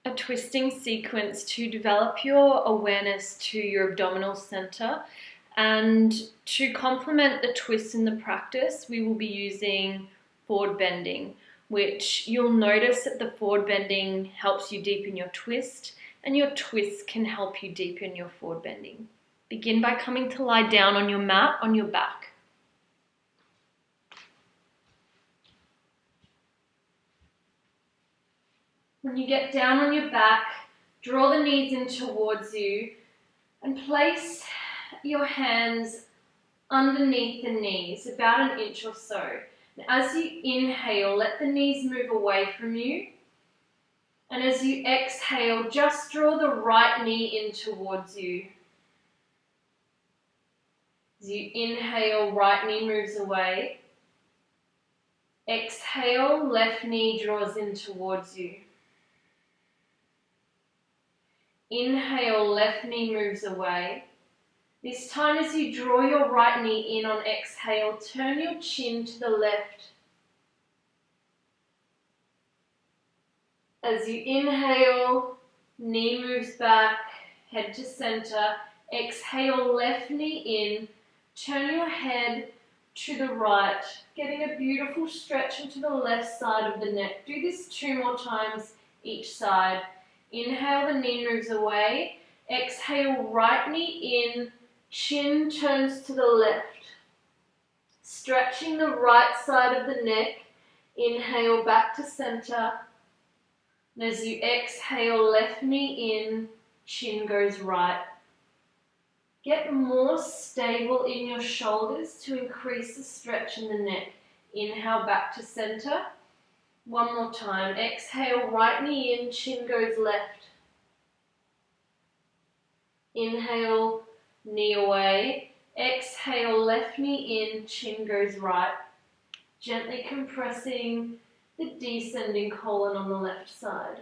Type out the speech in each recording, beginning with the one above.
a twisting sequence to develop your awareness to your abdominal center. And to complement the twist in the practice, we will be using forward bending, which you'll notice that the forward bending helps you deepen your twist, and your twist can help you deepen your forward bending. Begin by coming to lie down on your mat on your back. When you get down on your back, draw the knees in towards you and place your hands underneath the knees, about an inch or so. And as you inhale, let the knees move away from you. And as you exhale, just draw the right knee in towards you. As you inhale, right knee moves away. Exhale, left knee draws in towards you. Inhale, left knee moves away. This time as you draw your right knee in on exhale, turn your chin to the left. As you inhale, knee moves back, head to center. Exhale, left knee in. Turn your head to the right, getting a beautiful stretch into the left side of the neck. Do this 2 more times each side. Inhale, the knee moves away. Exhale, right knee in. Chin turns to the left. Stretching the right side of the neck. Inhale, back to center. And as you exhale, left knee in, chin goes right. Get more stable in your shoulders to increase the stretch in the neck. Inhale, back to center. 1 more time. Exhale, right knee in, chin goes left. Inhale, knee away. Exhale, left knee in, chin goes right. Gently compressing the descending colon on the left side.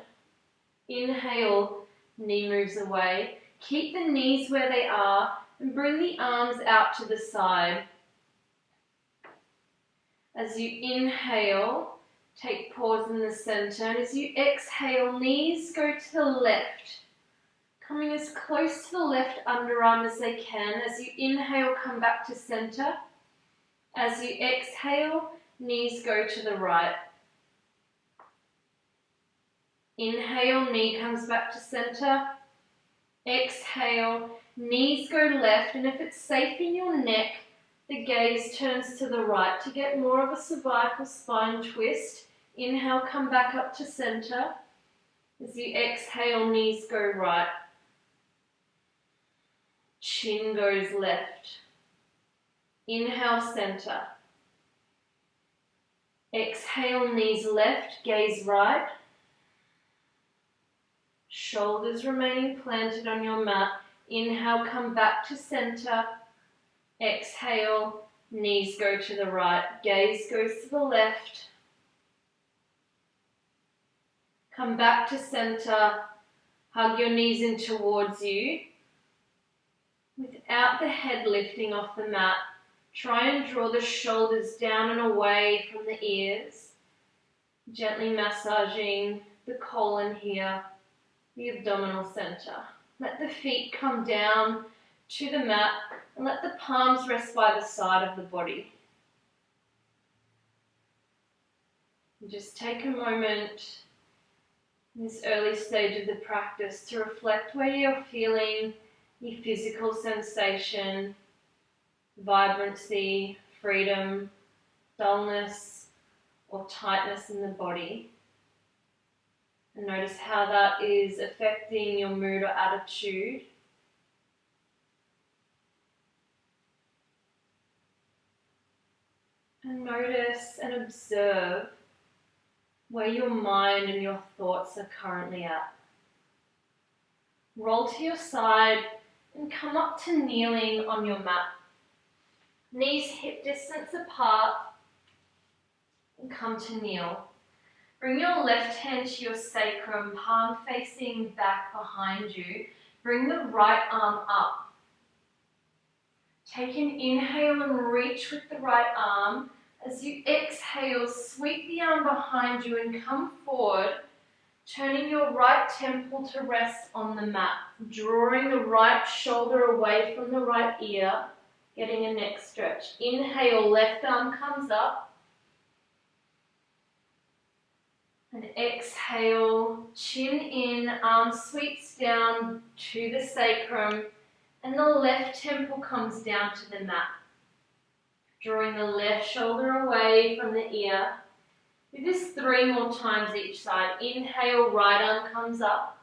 Inhale, knee moves away. Keep the knees where they are and bring the arms out to the side. As you inhale, take pause in the center. And as you exhale, knees go to the left. Coming as close to the left underarm as they can. As you inhale, come back to center. As you exhale, knees go to the right. Inhale, knee comes back to center. Exhale, knees go left. And if it's safe in your neck, the gaze turns to the right to get more of a cervical spine twist. Inhale, come back up to center. As you exhale, knees go right. Chin goes left. Inhale, center. Exhale, knees left, gaze right. Shoulders remaining planted on your mat. Inhale, come back to center. Exhale, knees go to the right. Gaze goes to the left. Come back to center. Hug your knees in towards you. Without the head lifting off the mat, try and draw the shoulders down and away from the ears. Gently massaging the colon here, the abdominal center. Let the feet come down to the mat and let the palms rest by the side of the body. And just take a moment in this early stage of the practice to reflect where you're feeling your physical sensation, vibrancy, freedom, dullness, or tightness in the body. And notice how that is affecting your mood or attitude. And notice and observe where your mind and your thoughts are currently at. Roll to your side and come up to kneeling on your mat. Knees hip distance apart and come to kneel. Bring your left hand to your sacrum, palm facing back behind you. Bring the right arm up. Take an inhale and reach with the right arm. As you exhale, sweep the arm behind you and come forward. Turning your right temple to rest on the mat, drawing the right shoulder away from the right ear, getting a neck stretch. Inhale, left arm comes up. And exhale, chin in, arm sweeps down to the sacrum, and the left temple comes down to the mat. Drawing the left shoulder away from the ear. Do this 3 more times each side. Inhale, right arm comes up.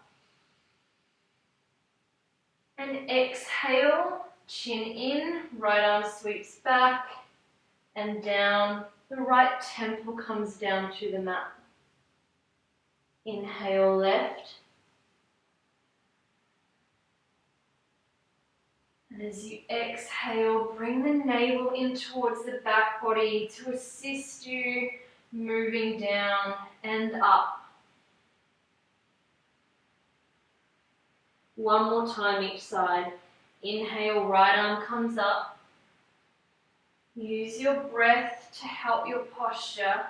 And exhale, chin in, right arm sweeps back and down. The right temple comes down to the mat. Inhale, left. And as you exhale, bring the navel in towards the back body to assist you moving down and up. 1 more time each side. Inhale, right arm comes up. Use your breath to help your posture.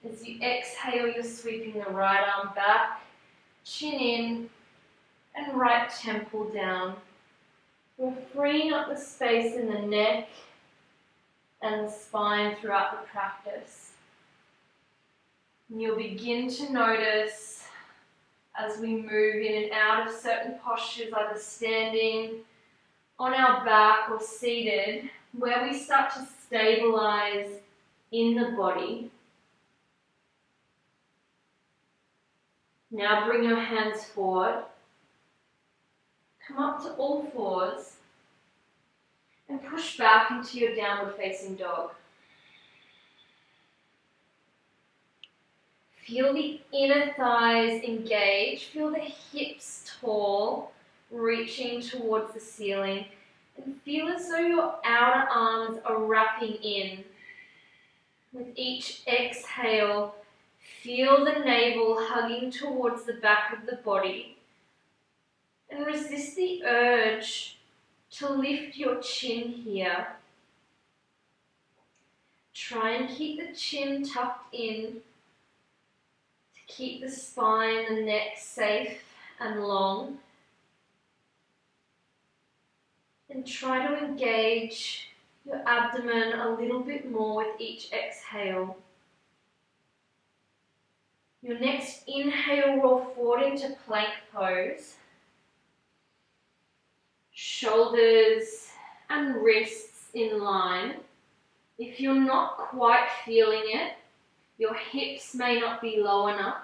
As you exhale, you're sweeping the right arm back, chin in, and right temple down. We're freeing up the space in the neck and the spine throughout the practice. And you'll begin to notice as we move in and out of certain postures, either standing, on our back or seated, where we start to stabilize in the body. Now bring your hands forward. Come up to all fours and push back into your downward facing dog. Feel the inner thighs engage, feel the hips tall, reaching towards the ceiling, and feel as though your outer arms are wrapping in. With each exhale, feel the navel hugging towards the back of the body, and resist the urge to lift your chin here. Try and keep the chin tucked in to keep the spine and neck safe and long. And try to engage your abdomen a little bit more with each exhale. Your next inhale, roll forward into plank pose. Shoulders and wrists in line. If you're not quite feeling it, your hips may not be low enough,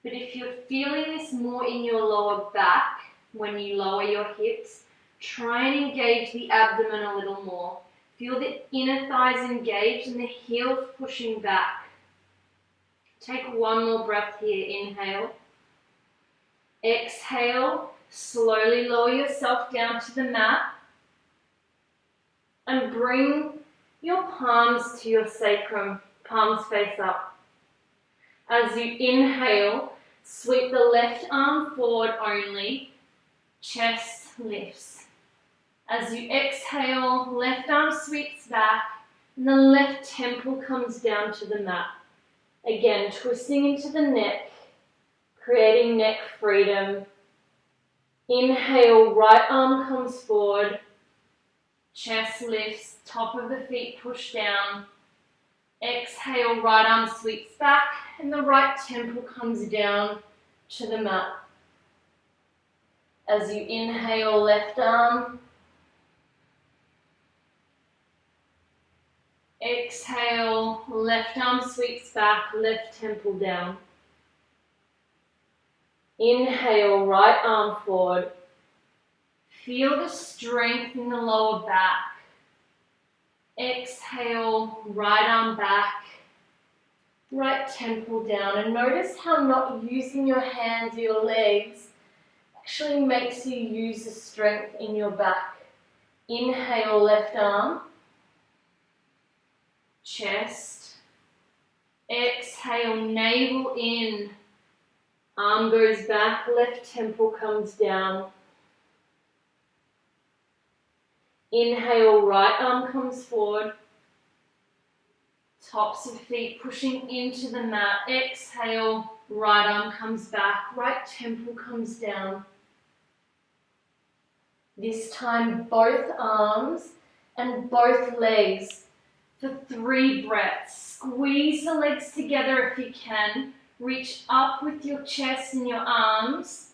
but if you're feeling this more in your lower back when you lower your hips, try and engage the abdomen a little more. Feel the inner thighs engaged and the heels pushing back. Take 1 more breath here. Inhale. Exhale. Slowly lower yourself down to the mat and bring your palms to your sacrum, palms face up. As you inhale, sweep the left arm forward only, chest lifts. As you exhale, left arm sweeps back and the left temple comes down to the mat. Again, twisting into the neck, creating neck freedom. Inhale, right arm comes forward, chest lifts, top of the feet push down. Exhale, right arm sweeps back and the right temple comes down to the mat. As you inhale, left arm. Exhale, left arm sweeps back, left temple down. Inhale, right arm forward. Feel the strength in the lower back. Exhale, right arm back, right temple down. And notice how not using your hands or your legs actually makes you use the strength in your back. Inhale, left arm, chest. Exhale, navel in. Arm goes back, left temple comes down. Inhale, right arm comes forward. Tops of feet pushing into the mat. Exhale, right arm comes back, right temple comes down. This time both arms and both legs for 3 breaths. Squeeze the legs together if you can. Reach up with your chest and your arms.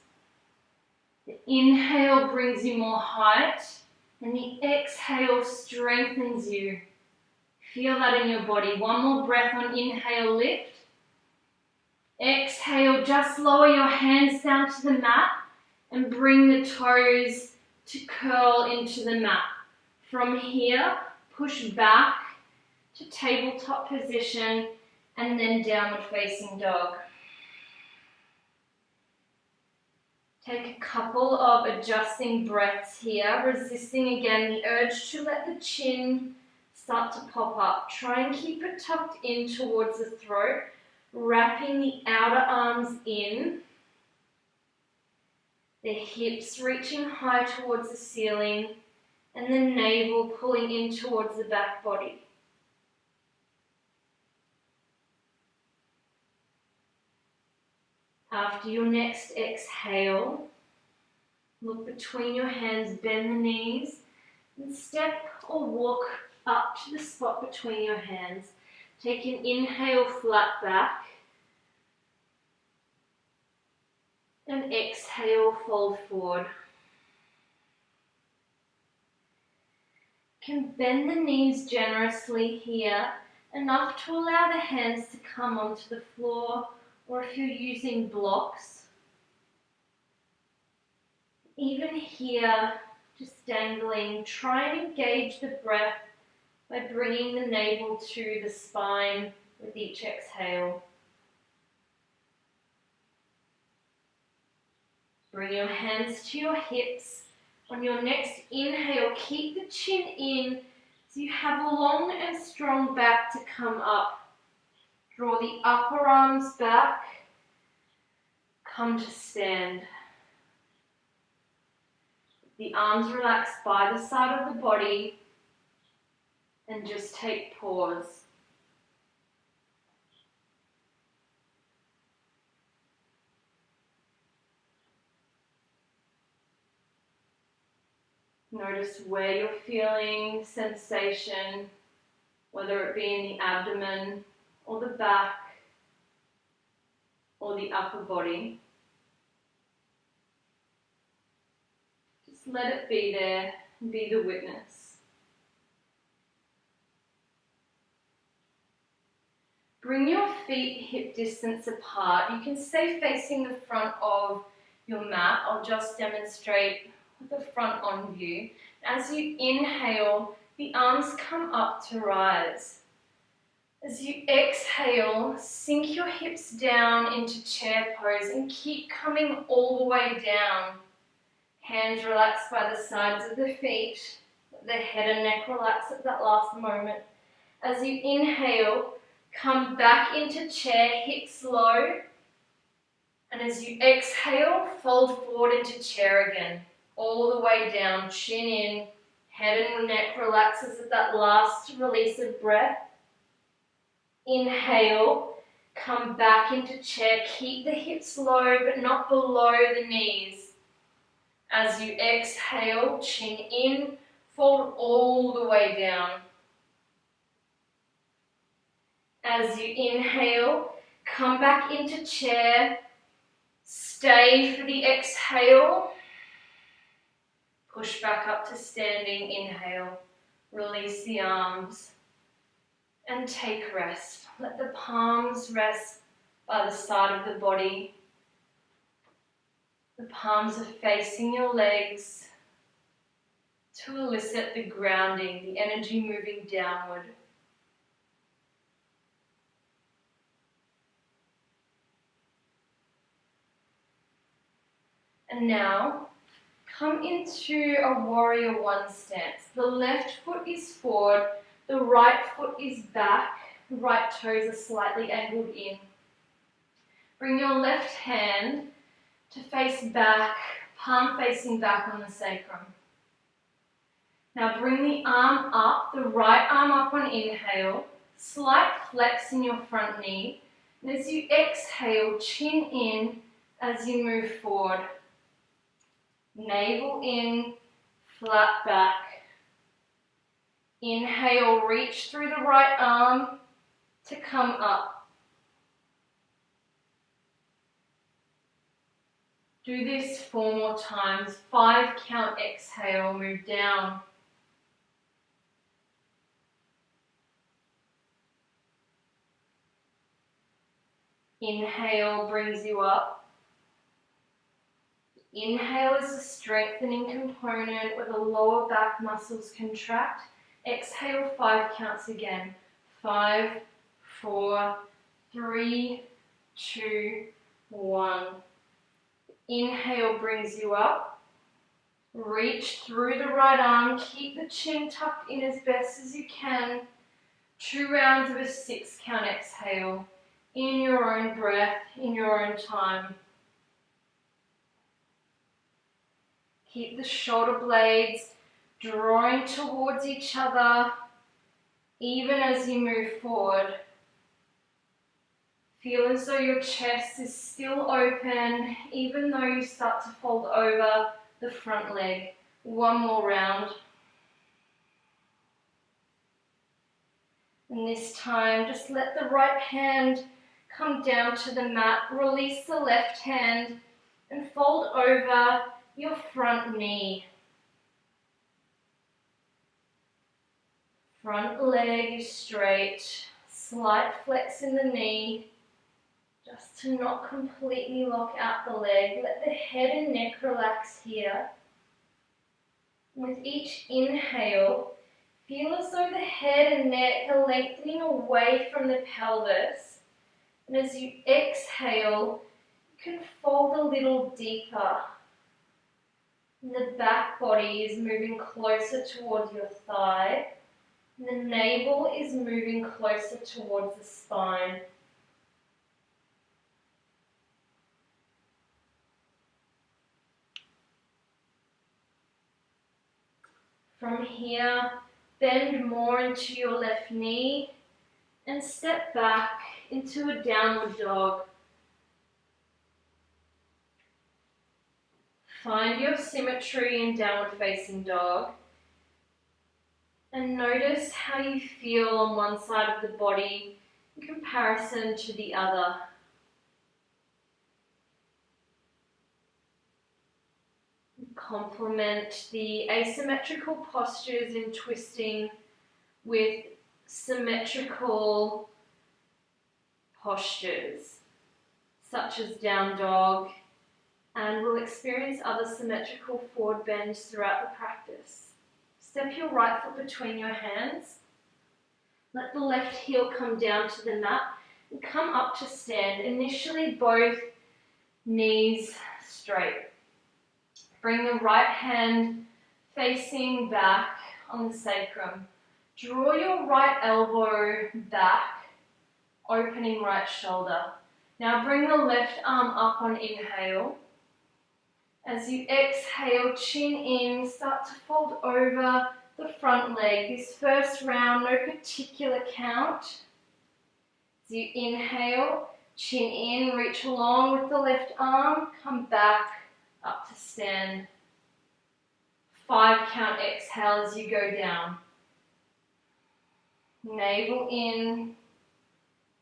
The inhale brings you more height, and the exhale strengthens you. Feel that in your body. One more breath on inhale, lift. Exhale, just lower your hands down to the mat and bring the toes to curl into the mat. From here, push back to tabletop position and then downward facing dog. Take a couple of adjusting breaths here, resisting again the urge to let the chin start to pop up. Try and keep it tucked in towards the throat, wrapping the outer arms in, the hips reaching high towards the ceiling, and the navel pulling in towards the back body. After your next exhale, look between your hands, bend the knees, and step or walk up to the spot between your hands. Take an inhale, flat back, and exhale, fold forward. You can bend the knees generously here, enough to allow the hands to come onto the floor, or if you're using blocks, even here, just dangling, try and engage the breath by bringing the navel to the spine with each exhale. Bring your hands to your hips. On your next inhale, keep the chin in so you have a long and strong back to come up. Draw the upper arms back. Come to stand. The arms relaxed by the side of the body, and just take pause. Notice where you're feeling sensation, whether it be in the abdomen or the back or the upper body. Just let it be there and be the witness. Bring your feet hip distance apart. You can stay facing the front of your mat. I'll just demonstrate with the front on view. As you inhale, the arms come up to rise. As you exhale, sink your hips down into chair pose and keep coming all the way down. Hands relaxed by the sides of the feet. Let the head and neck relax at that last moment. As you inhale, come back into chair, hips low. And as you exhale, fold forward into chair again. All the way down, chin in, head and neck relaxes at that last release of breath. Inhale, come back into chair, keep the hips low but not below the knees. As you exhale, chin in, fold all the way down. As you inhale, come back into chair, stay for the exhale. Push back up to standing, inhale, release the arms, and take rest. Let the palms rest by the side of the body. The palms are facing your legs to elicit the grounding, the energy moving downward. And now, come into a warrior one stance. The left foot is forward, the right foot is back, the right toes are slightly angled in. Bring your left hand to face back, palm facing back on the sacrum. Now bring the arm up, the right arm up on inhale, slight flex in your front knee, And as you exhale, chin in as you move forward. Navel in, flat back. Inhale, reach through the right arm to come up. Do this 4 more times. 5 count, exhale, move down. Inhale brings you up. Inhale is a strengthening component where the lower back muscles contract. Exhale, 5 counts again. 5, 4, 3, 2, 1. Inhale brings you up. Reach through the right arm. Keep the chin tucked in as best as you can. 2 rounds of a 6 count exhale. In your own breath, in your own time. Keep the shoulder blades drawing towards each other, even as you move forward. Feel as though your chest is still open, even though you start to fold over the front leg. 1 more round. And this time, just let the right hand come down to the mat. Release the left hand and fold over your front knee. Front leg is straight. Slight flex in the knee, just to not completely lock out the leg. Let the head and neck relax here. With each inhale, feel as though the head and neck are lengthening away from the pelvis. And as you exhale, you can fold a little deeper. And the back body is moving closer towards your thigh. And the navel is moving closer towards the spine. From here, bend more into your left knee and step back into a downward dog. Find your symmetry in downward facing dog and notice how you feel on one side of the body in comparison to the other. Complement the asymmetrical postures in twisting with symmetrical postures, such as down dog, and we'll experience other symmetrical forward bends throughout the practice. Step your right foot between your hands. Let the left heel come down to the mat and come up to stand. Initially, both knees straight. Bring the right hand facing back on the sacrum. Draw your right elbow back, opening right shoulder. Now bring the left arm up on inhale. As you exhale, chin in, start to fold over the front leg. This first round, no particular count. As you inhale, chin in, reach along with the left arm, come back up to stand. 5 count exhale as you go down. Navel in,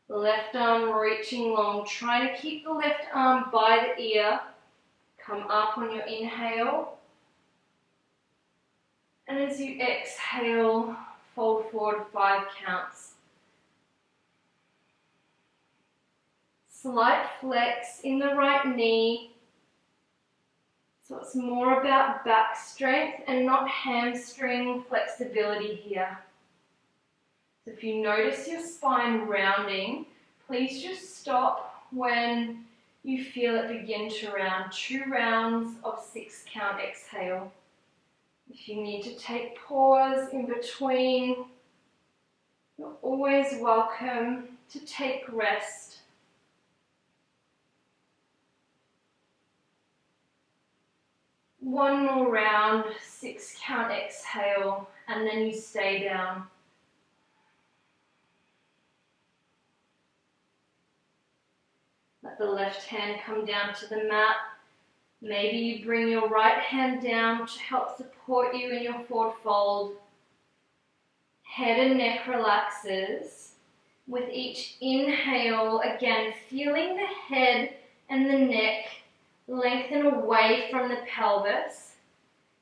left arm reaching long, trying to keep the left arm by the ear. Come up on your inhale. And as you exhale, fold forward 5 counts. Slight flex in the right knee. So it's more about back strength and not hamstring flexibility here. So if you notice your spine rounding, please just stop when you feel it begin to round. 2 rounds of 6 count exhale. If you need to take pause in between, you're always welcome to take rest. One more round, 6 count exhale, and then you stay down. the left hand come down to the mat. Maybe you bring your right hand down to help support you in your forward fold. Head and neck relaxes. With each inhale, again, feeling the head and the neck lengthen away from the pelvis.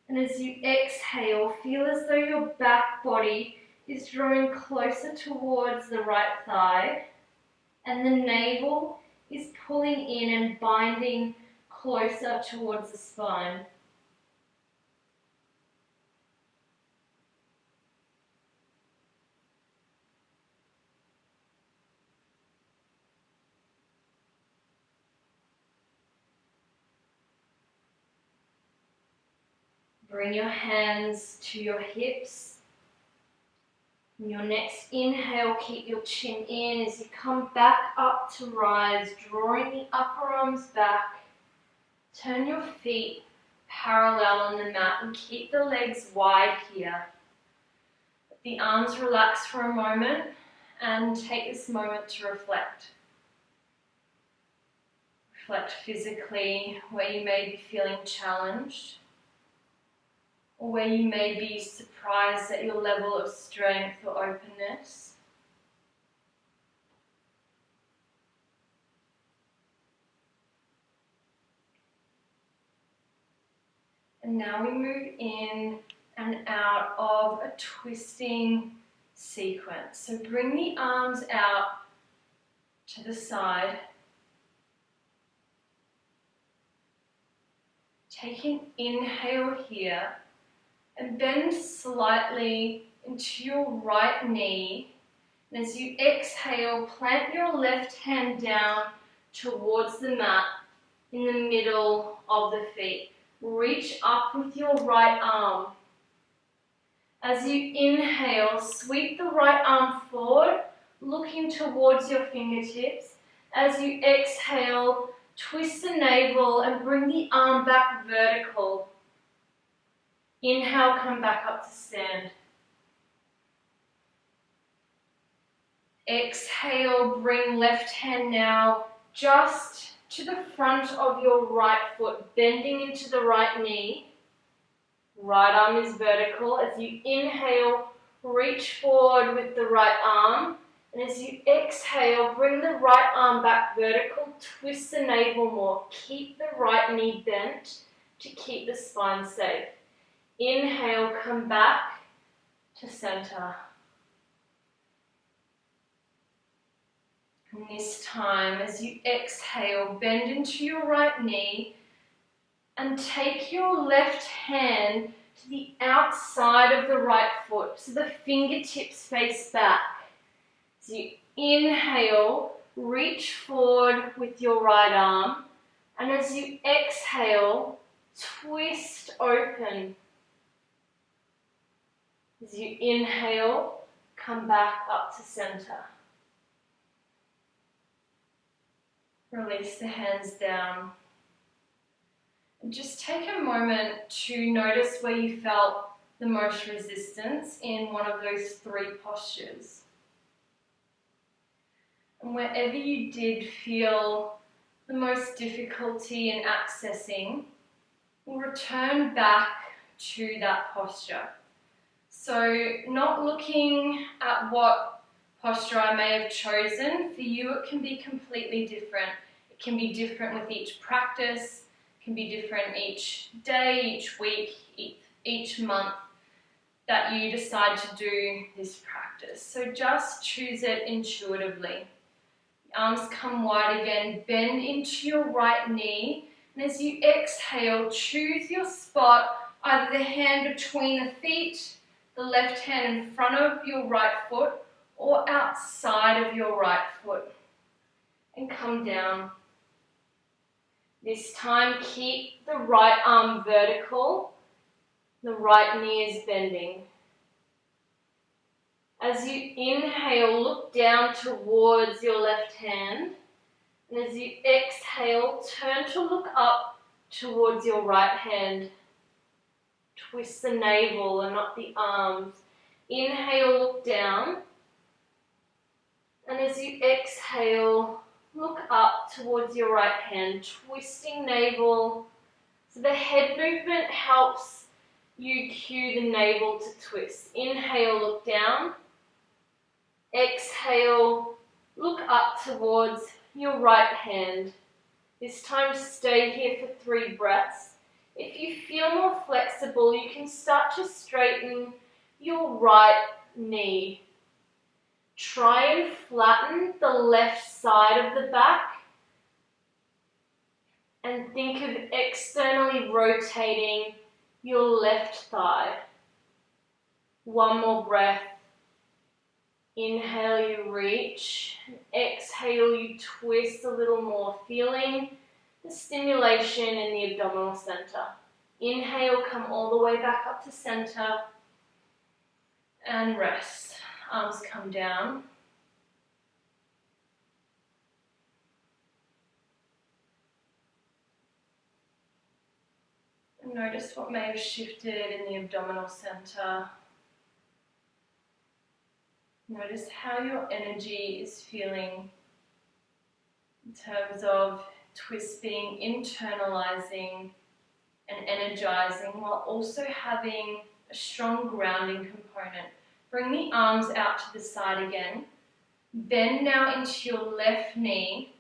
And as you exhale, feel as though your back body is drawing closer towards the right thigh, and the navel is pulling in and binding closer towards the spine. Bring your hands to your hips. In your next inhale, keep your chin in as you come back up to rise, drawing the upper arms back. Turn your feet parallel on the mat and keep the legs wide here. Let the arms relax for a moment and take this moment to reflect. Reflect physically where you may be feeling challenged, or where you may be surprised at your level of strength or openness. And now we move in and out of a twisting sequence. So bring the arms out to the side. Take an inhale here and bend slightly into your right knee. And as you exhale, plant your left hand down towards the mat in the middle of the feet. Reach up with your right arm. As you inhale, sweep the right arm forward, looking towards your fingertips. As you exhale, twist the navel and bring the arm back vertical. Inhale, come back up to stand. Exhale, bring left hand now just to the front of your right foot, bending into the right knee. Right arm is vertical. As you inhale, reach forward with the right arm. And as you exhale, bring the right arm back vertical, twist the navel more. Keep the right knee bent to keep the spine safe. Inhale, come back to center. And this time, as you exhale, bend into your right knee and take your left hand to the outside of the right foot, so the fingertips face back. As you inhale, reach forward with your right arm, and as you exhale, twist open. As you inhale, come back up to center. Release the hands down. And just take a moment to notice where you felt the most resistance in one of those three postures. And wherever you did feel the most difficulty in accessing, we'll return back to that posture. So not looking at what posture I may have chosen, for you it can be completely different. It can be different with each practice, it can be different each day, each week, each month that you decide to do this practice. So just choose it intuitively. The arms come wide again, bend into your right knee, and as you exhale, choose your spot, either the hand between the feet, the left hand in front of your right foot, or outside of your right foot, and come down. This time, keep the right arm vertical, the right knee is bending. As you inhale, look down towards your left hand, and as you exhale, turn to look up towards your right hand. Twist the navel and not the arms. Inhale, look down. And as you exhale, look up towards your right hand, twisting navel. So the head movement helps you cue the navel to twist. Inhale, look down. Exhale, look up towards your right hand. This time stay here for 3 breaths. If you feel more flexible, you can start to straighten your right knee. Try and flatten the left side of the back and think of externally rotating your left thigh. One more breath. Inhale, you reach. Exhale, you twist a little more, feeling the stimulation in the abdominal center. Inhale, come all the way back up to center and rest. Arms come down. And notice what may have shifted in the abdominal center. Notice how your energy is feeling in terms of twisting, internalizing, and energizing, while also having a strong grounding component. Bring the arms out to the side again. Bend now into your left knee.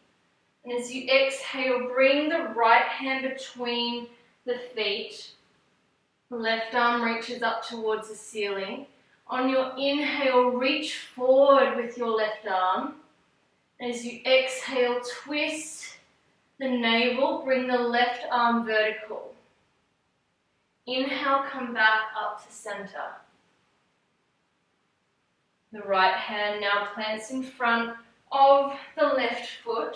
And as you exhale, bring the right hand between the feet. Left arm reaches up towards the ceiling. On your inhale, reach forward with your left arm. As you exhale, twist the navel, bring the left arm vertical. Inhale, come back up to center. The right hand now plants in front of the left foot,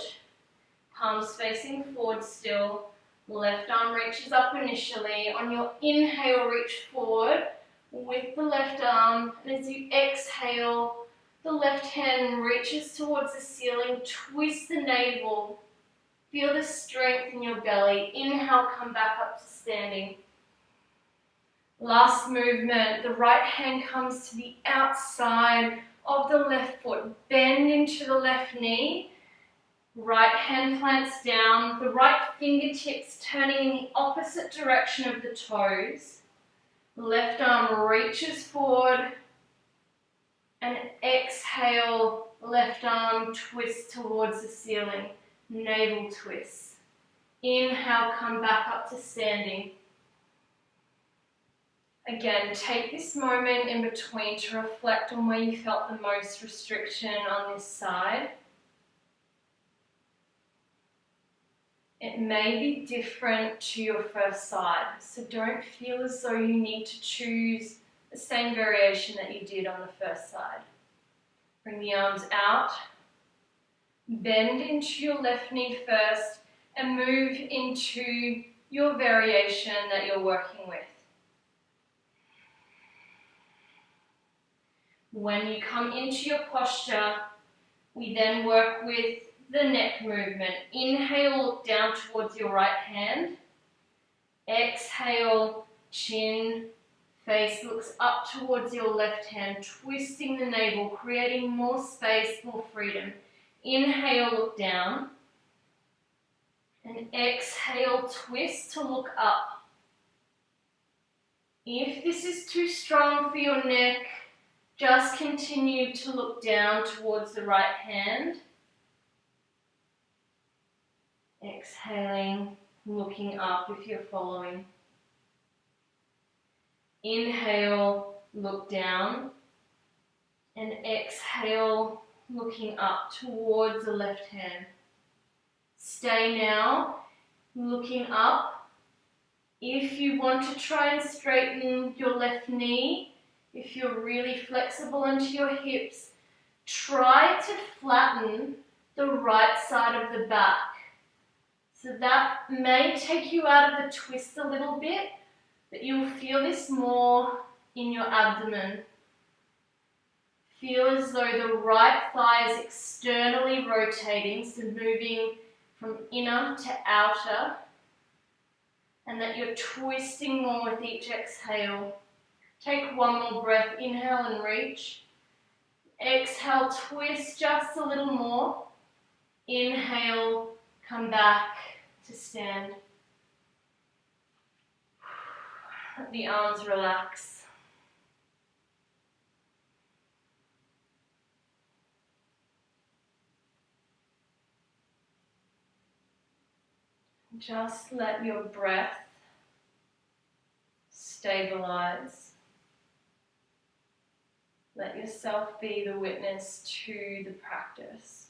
palms facing forward still. Left arm reaches up initially. On your inhale, reach forward with the left arm, and as you exhale, the left hand reaches towards the ceiling, twist the navel, feel the strength in your belly. Inhale, come back up to standing. Last movement, the right hand comes to the outside of the left foot, bend into the left knee, right hand plants down, the right fingertips turning in the opposite direction of the toes. Left arm reaches forward and exhale, left arm twists towards the ceiling, navel twist. Inhale, come back up to standing. Again, take this moment in between to reflect on where you felt the most restriction on this side. It may be different to your first side, so don't feel as though you need to choose the same variation that you did on the first side. Bring the arms out, bend into your left knee first, and move into your variation that you're working with. When you come into your posture, we then work with the neck movement. Inhale, look down towards your right hand. Exhale, chin, face looks up towards your left hand, twisting the navel, creating more space, more freedom. Inhale, look down. And exhale, twist to look up. If this is too strong for your neck, just continue to look down towards the right hand. Exhaling, looking up if you're following. Inhale, look down. And exhale, looking up towards the left hand. Stay now, looking up. If you want to try and straighten your left knee, if you're really flexible into your hips, try to flatten the right side of the back. So that may take you out of the twist a little bit, but you'll feel this more in your abdomen. Feel as though the right thigh is externally rotating, so moving from inner to outer, and that you're twisting more with each exhale. Take one more breath, inhale and reach. Exhale, twist just a little more. Inhale, come back to stand. Let the arms relax. Just let your breath stabilize. Let yourself be the witness to the practice.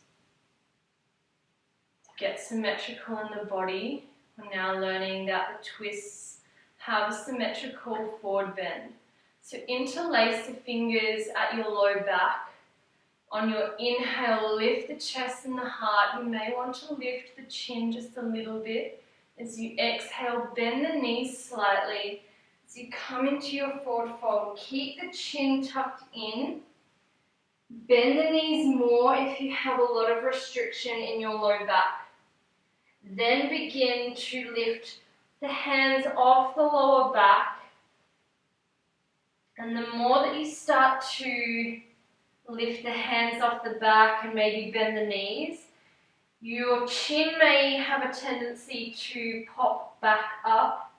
To get symmetrical in the body, we're now learning that the twists have a symmetrical forward bend. So interlace the fingers at your low back. On your inhale, lift the chest and the heart. You may want to lift the chin just a little bit. As you exhale, bend the knees slightly. As you come into your forward fold, keep the chin tucked in. Bend the knees more if you have a lot of restriction in your low back. Then begin to lift the hands off the lower back. And the more that you start to lift the hands off the back and maybe bend the knees, your chin may have a tendency to pop back up.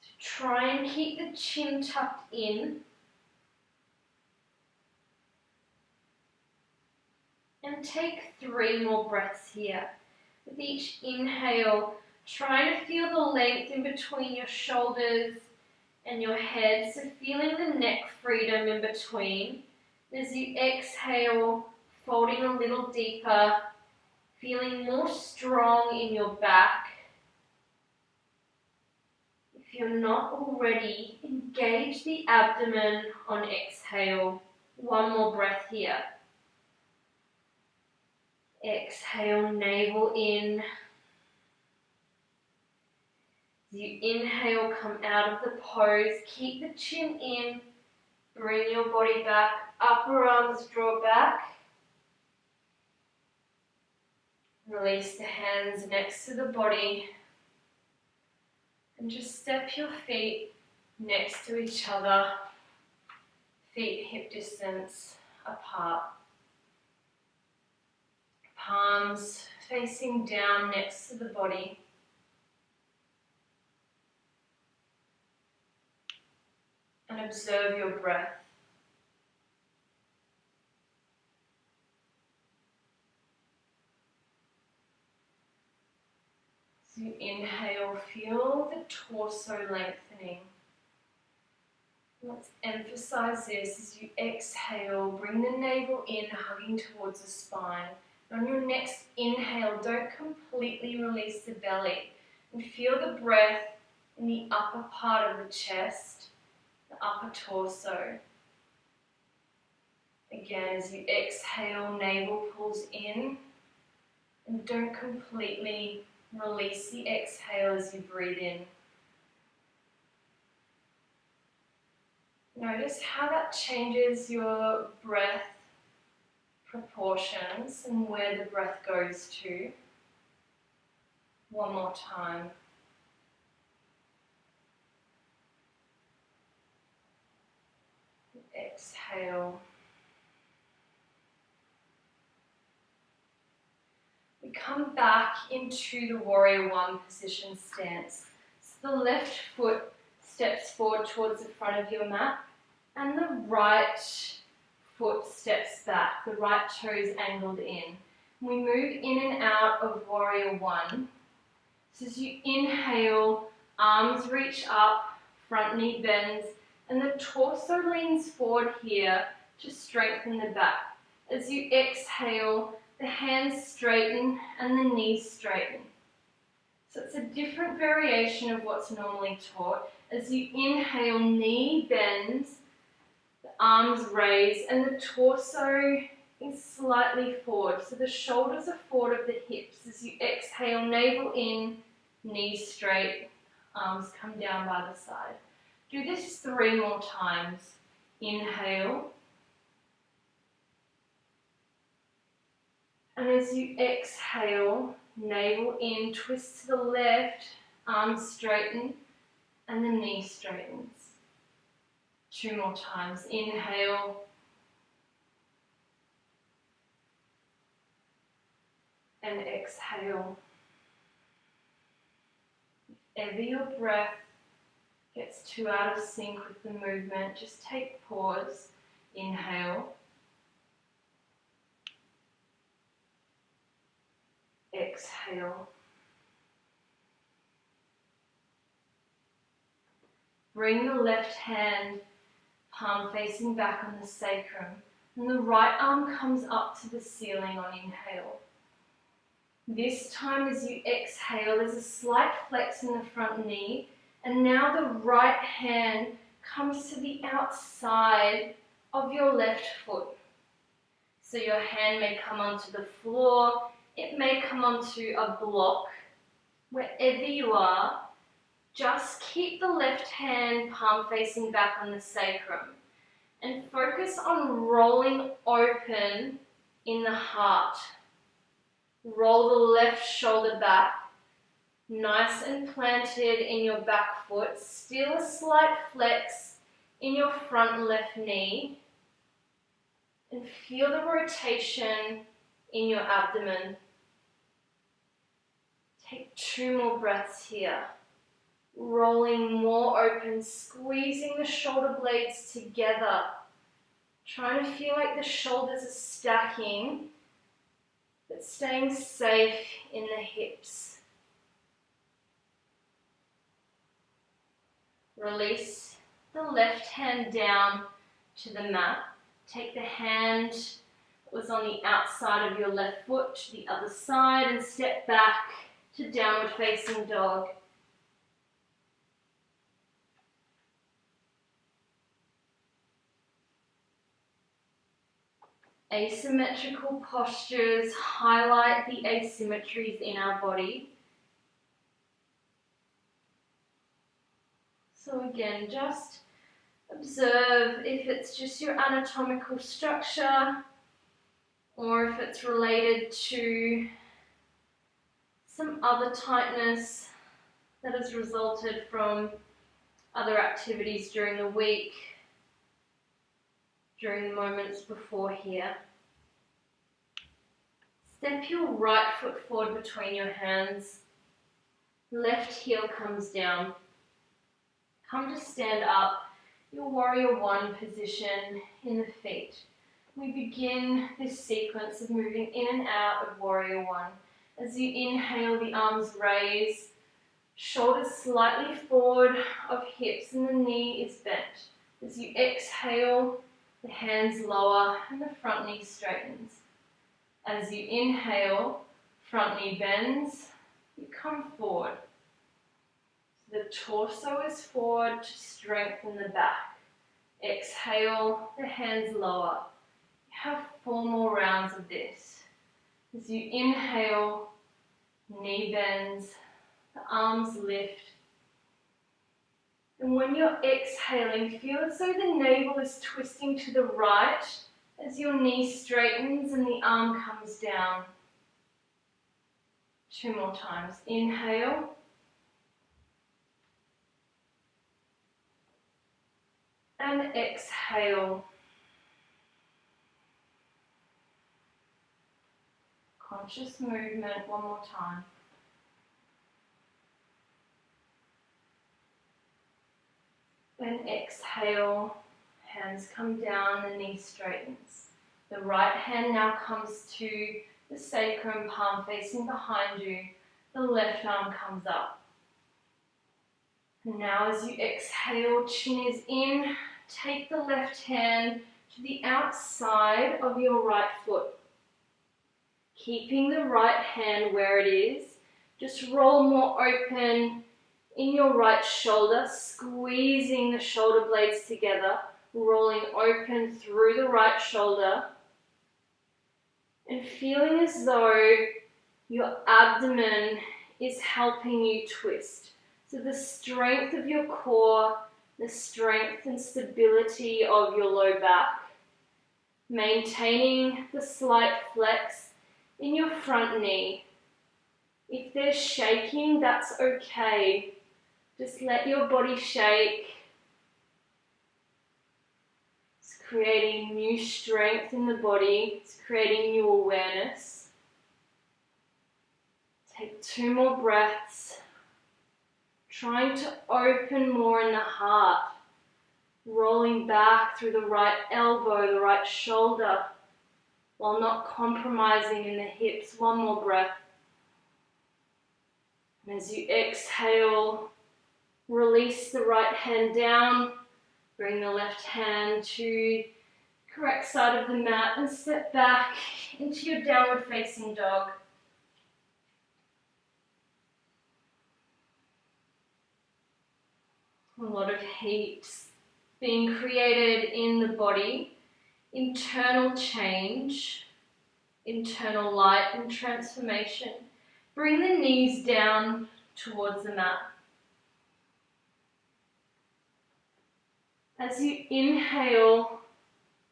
So try and keep the chin tucked in. And take 3 more breaths here. With each inhale, try to feel the length in between your shoulders and your head. So feeling the neck freedom in between. As you exhale, folding a little deeper, feeling more strong in your back. If you're not already, engage the abdomen on exhale. 1 more breath here. Exhale, navel in. As you inhale, come out of the pose. Keep the chin in. Bring your body back. Upper arms draw back. Release the hands next to the body. And just step your feet next to each other. Feet hip distance apart. Palms facing down next to the body. And observe your breath. As you inhale, feel the torso lengthening. Let's emphasize this. As you exhale, bring the navel in, hugging towards the spine. On your next inhale, don't completely release the belly. And feel the breath in the upper part of the chest, the upper torso. Again, as you exhale, navel pulls in. And don't completely release the exhale as you breathe in. Notice how that changes your breath proportions and where the breath goes to. 1 more time. Exhale. We come back into the warrior 1 position stance. So the left foot steps forward towards the front of your mat and the right foot steps back, the right toes angled in. We move in and out of warrior 1. So as you inhale, arms reach up, front knee bends, and the torso leans forward here to strengthen the back. As you exhale, the hands straighten and the knees straighten. So it's a different variation of what's normally taught. As you inhale, knee bends, the arms raise, and the torso is slightly forward. So the shoulders are forward of the hips. As you exhale, navel in, knees straight, arms come down by the side. Do this 3 more times. Inhale. And as you exhale, navel in, twist to the left, arms straighten, and the knee straightens. 2 more times. Inhale. and exhale. If ever your breath gets too out of sync with the movement, just take pause, inhale, exhale. Bring the left hand, palm facing back on the sacrum, and the right arm comes up to the ceiling on inhale. This time as you exhale, there's a slight flex in the front knee, and now the right hand comes to the outside of your left foot. So your hand may come onto the floor, it may come onto a block. Wherever you are, just keep the left hand palm facing back on the sacrum and focus on rolling open in the heart. Roll the left shoulder back, nice and planted in your back foot, still a slight flex in your front left knee, and feel the rotation in your abdomen. Take 2 more breaths here. Rolling more open, squeezing the shoulder blades together. Trying to feel like the shoulders are stacking, but staying safe in the hips. Release the left hand down to the mat. Take the hand that was on the outside of your left foot to the other side and step back to downward facing dog. Asymmetrical postures highlight the asymmetries in our body. So again, just observe if it's just your anatomical structure or if it's related to some other tightness that has resulted from other activities during the week, during the moments before here. Step your right foot forward between your hands. Left heel comes down. Come to stand up, your warrior 1 position in the feet. We begin this sequence of moving in and out of warrior 1. As you inhale, the arms raise, shoulders slightly forward of hips and the knee is bent. As you exhale, the hands lower and the front knee straightens. As you inhale, front knee bends, you come forward. So the torso is forward to strengthen the back. Exhale, the hands lower. You have 4 more rounds of this. As you inhale, knee bends, the arms lift. And when you're exhaling, feel as though the navel is twisting to the right as your knee straightens and the arm comes down. 2 more times. Inhale. And exhale. Conscious movement, 1 more time. And exhale, hands come down, the knee straightens. The right hand now comes to the sacrum, palm facing behind you. The left arm comes up. And now as you exhale, chin is in, take the left hand to the outside of your right foot. Keeping the right hand where it is, just roll more open in your right shoulder, squeezing the shoulder blades together, rolling open through the right shoulder, and feeling as though your abdomen is helping you twist. So the strength of your core, the strength and stability of your low back, maintaining the slight flex in your front knee. If there's shaking, that's okay. Just let your body shake. It's creating new strength in the body. It's creating new awareness. Take 2 more breaths. Trying to open more in the heart. Rolling back through the right elbow, the right shoulder, while not compromising in the hips. 1 more breath. And as you exhale, release the right hand down. Bring the left hand to the correct side of the mat and step back into your downward facing dog. A lot of heat being created in the body, internal change, internal light and transformation. Bring the knees down towards the mat. As you inhale,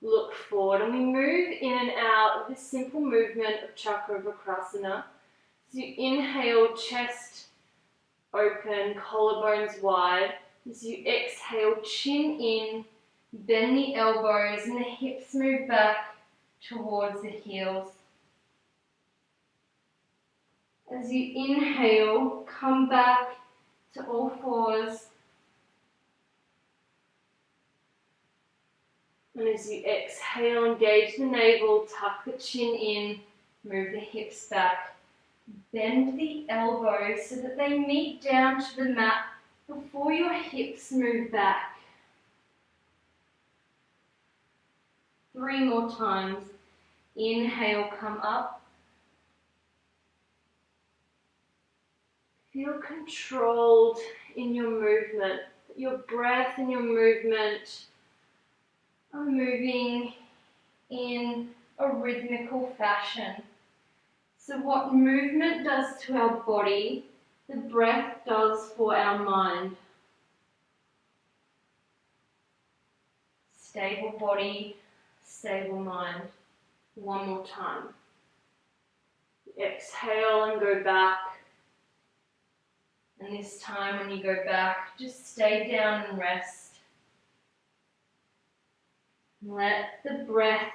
look forward, and we move in and out of this simple movement of Chakravarkrasana. As you inhale, chest open, collarbones wide. As you exhale, chin in, bend the elbows and the hips move back towards the heels. As you inhale, come back to all fours. And as you exhale, engage the navel, tuck the chin in, move the hips back. Bend the elbows so that they meet down to the mat before your hips move back. 3 more times. Inhale, come up. Feel controlled in your movement. Your breath and your movement are moving in a rhythmical fashion. So what movement does to our body, the breath does for our mind. Stable body, stable mind. 1 more time. Exhale and go back. And this time when you go back, just stay down and rest. Let the breath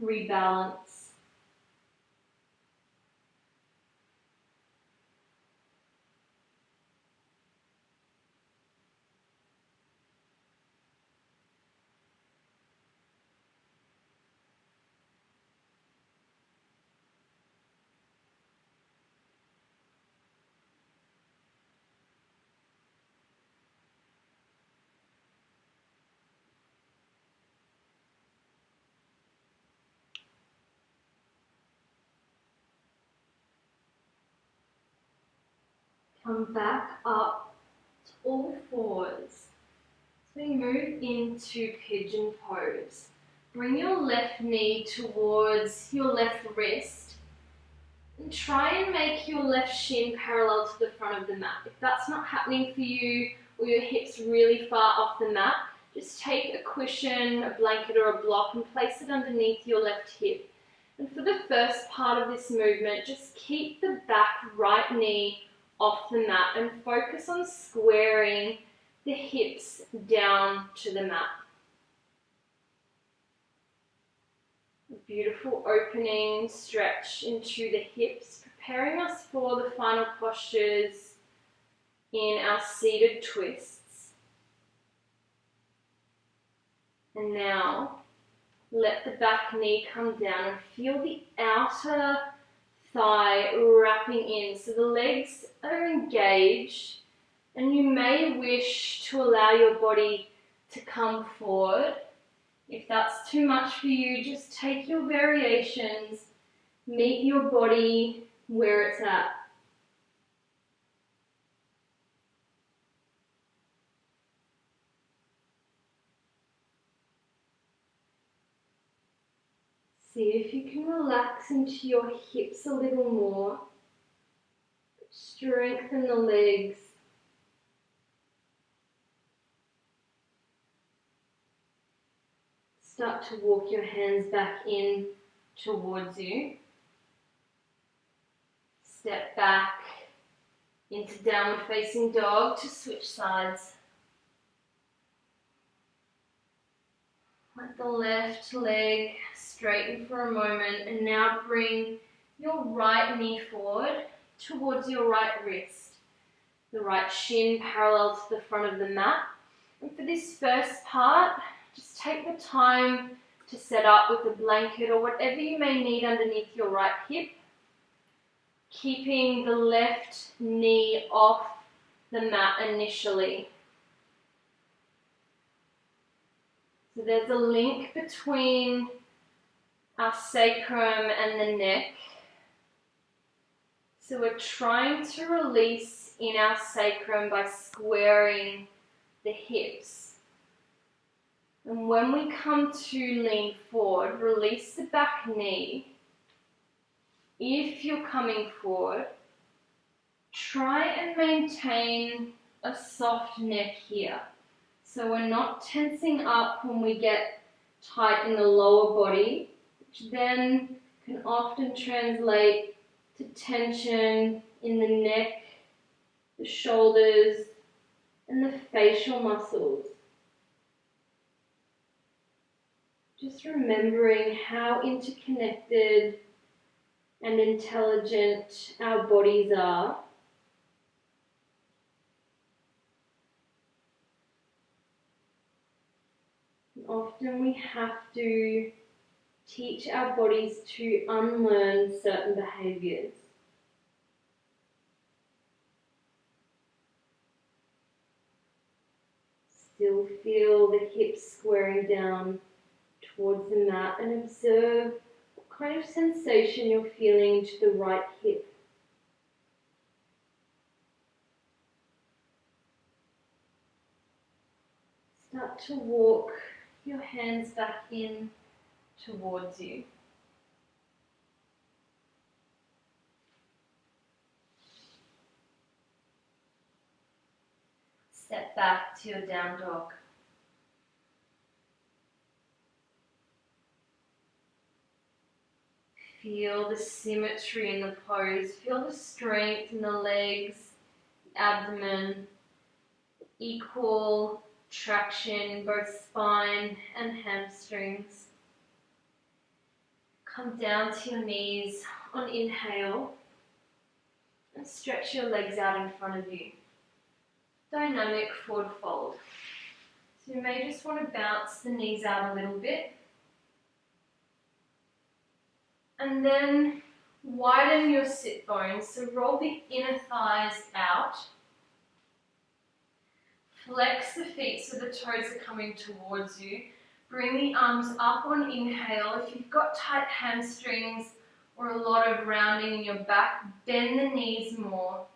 rebalance. Come back up to all fours. So we move into pigeon pose. Bring your left knee towards your left wrist and try and make your left shin parallel to the front of the mat. If that's not happening for you or your hips really far off the mat, just take a cushion, a blanket or a block and place it underneath your left hip. And for the first part of this movement, just keep the back right knee off the mat and focus on squaring the hips down to the mat. A beautiful opening stretch into the hips, preparing us for the final postures in our seated twists. And now let the back knee come down and feel the outer thigh wrapping in. So the legs are engaged and you may wish to allow your body to come forward. If that's too much for you, just take your variations, meet your body where it's at. See if you can relax into your hips a little more. Strengthen the legs. Start to walk your hands back in towards you. Step back into downward facing dog to switch sides. Let the left leg straighten for a moment and now bring your right knee forward. towards your right wrist. The right shin parallel to the front of the mat. And for this first part, just take the time to set up with a blanket or whatever you may need underneath your right hip, keeping the left knee off the mat initially. So there's a link between our sacrum and the neck. So we're trying to release in our sacrum by squaring the hips. And when we come to lean forward, release the back knee. If you're coming forward, try and maintain a soft neck here. So we're not tensing up when we get tight in the lower body, which then can often translate to tension in the neck, the shoulders, and the facial muscles. Just remembering how interconnected and intelligent our bodies are. And often we have to teach our bodies to unlearn certain behaviors. Still feel the hips squaring down towards the mat and observe what kind of sensation you're feeling to the right hip. Start to walk your hands back in towards you. Step back to your down dog. Feel the symmetry in the pose. Feel the strength in the legs, the abdomen, equal traction in both spine and hamstrings. Come down to your knees on inhale and stretch your legs out in front of you. Dynamic forward fold. So you may just want to bounce the knees out a little bit. And then widen your sit bones, so roll the inner thighs out. Flex the feet so the toes are coming towards you. Bring the arms up on inhale. If you've got tight hamstrings or a lot of rounding in your back, bend the knees more.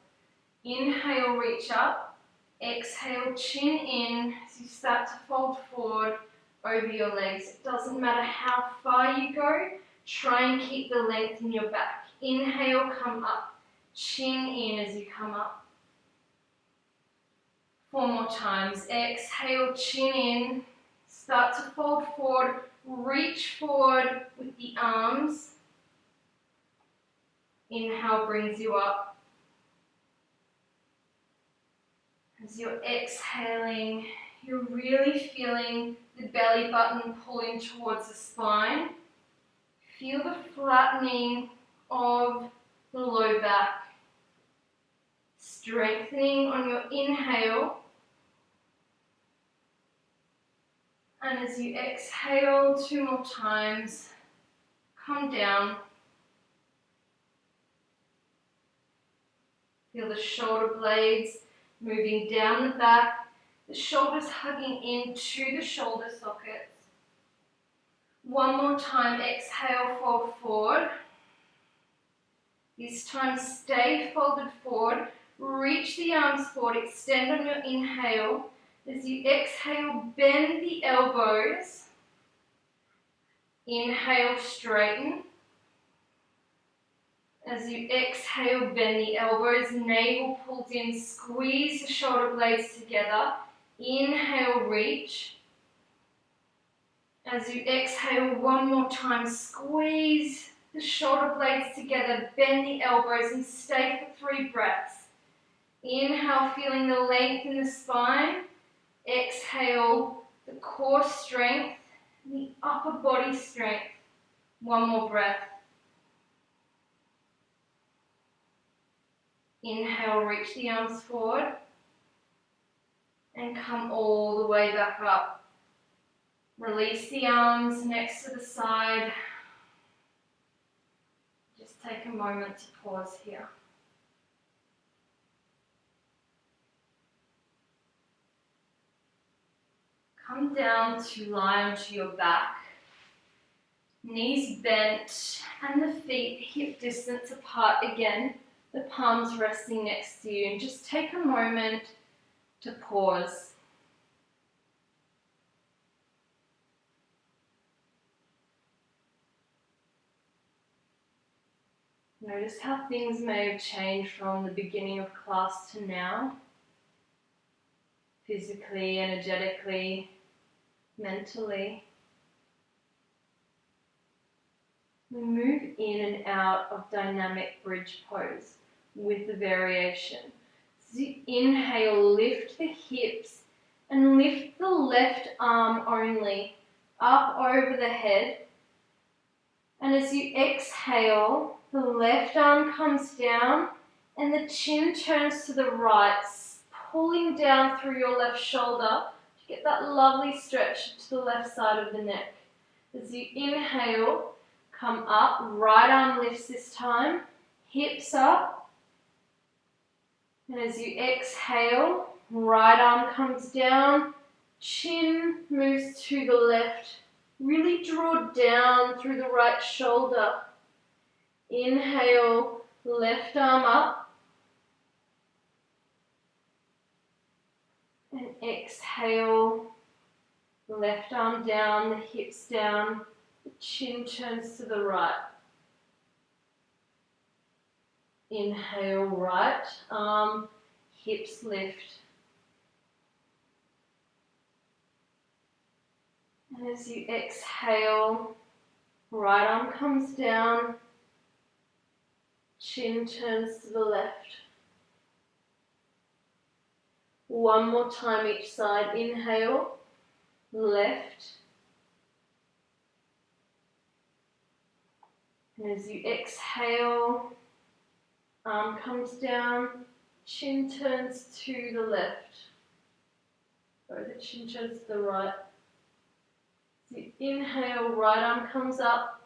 Inhale, reach up. Exhale, chin in as you start to fold forward over your legs. It doesn't matter how far you go. Try and keep the length in your back. Inhale, come up. Chin in as you come up. 4 more times. Exhale, chin in. Start to fold forward. Reach forward with the arms. Inhale brings you up. As you're exhaling, you're really feeling the belly button pulling towards the spine. Feel the flattening of the low back. Strengthening on your inhale. And as you exhale 2 more times, come down. Feel the shoulder blades moving down the back, the shoulders hugging into the shoulder sockets. 1 more time, exhale, fold forward. This time stay folded forward. Reach the arms forward, extend on your inhale. As you exhale, bend the elbows. Inhale, straighten. As you exhale, bend the elbows, navel pulls in, squeeze the shoulder blades together. Inhale, reach. As you exhale 1 more time, squeeze the shoulder blades together, bend the elbows and stay for 3 breaths. Inhale, feeling the length in the spine. Exhale, the core strength, the upper body strength. 1 more breath. Inhale, reach the arms forward and come all the way back up. Release the arms next to the side. Just take a moment to pause here. Come down to lie onto your back. Knees bent and the feet hip distance apart again. The palms resting next to you. And just take a moment to pause. Notice how things may have changed from the beginning of class to now. Physically, energetically, mentally. We move in and out of dynamic bridge pose with the variation. So you inhale, lift the hips and lift the left arm only up over the head. And as you exhale, the left arm comes down and the chin turns to the right, pulling down through your left shoulder to get that lovely stretch to the left side of the neck. As you inhale, come up, right arm lifts this time, hips up. And as you exhale, right arm comes down, chin moves to the left. Really draw down through the right shoulder. Inhale, left arm up. And exhale, left arm down, the hips down, the chin turns to the right. Inhale, right arm, hips lift. And as you exhale, right arm comes down, chin turns to the left. One more time each side. Inhale, left. And as you exhale, arm comes down, chin turns to the left. Or the chin turns to the right. As you inhale, right arm comes up.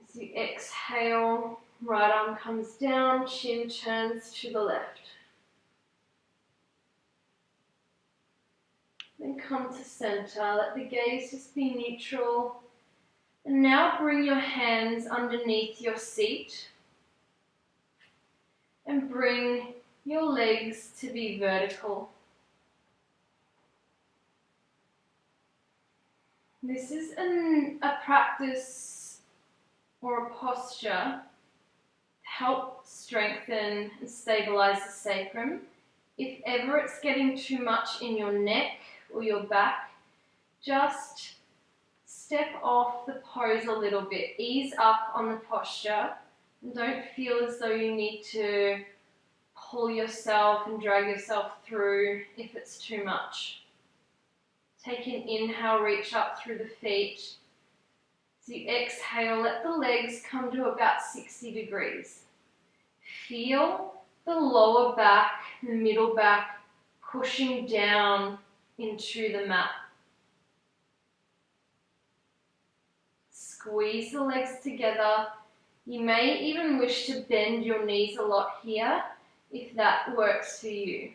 As you exhale, right arm comes down, chin turns to the left. Then come to center, let the gaze just be neutral. And now bring your hands underneath your seat. And bring your legs to be vertical. This is a practice or a posture to help strengthen and stabilize the sacrum. If ever it's getting too much in your neck or your back, just step off the pose a little bit. Ease up on the posture and don't feel as though you need to pull yourself and drag yourself through if it's too much. Take an inhale, reach up through the feet. As you exhale, let the legs come to about 60 degrees. Feel the lower back, the middle back pushing down into the mat. Squeeze the legs together. You may even wish to bend your knees a lot here if that works for you.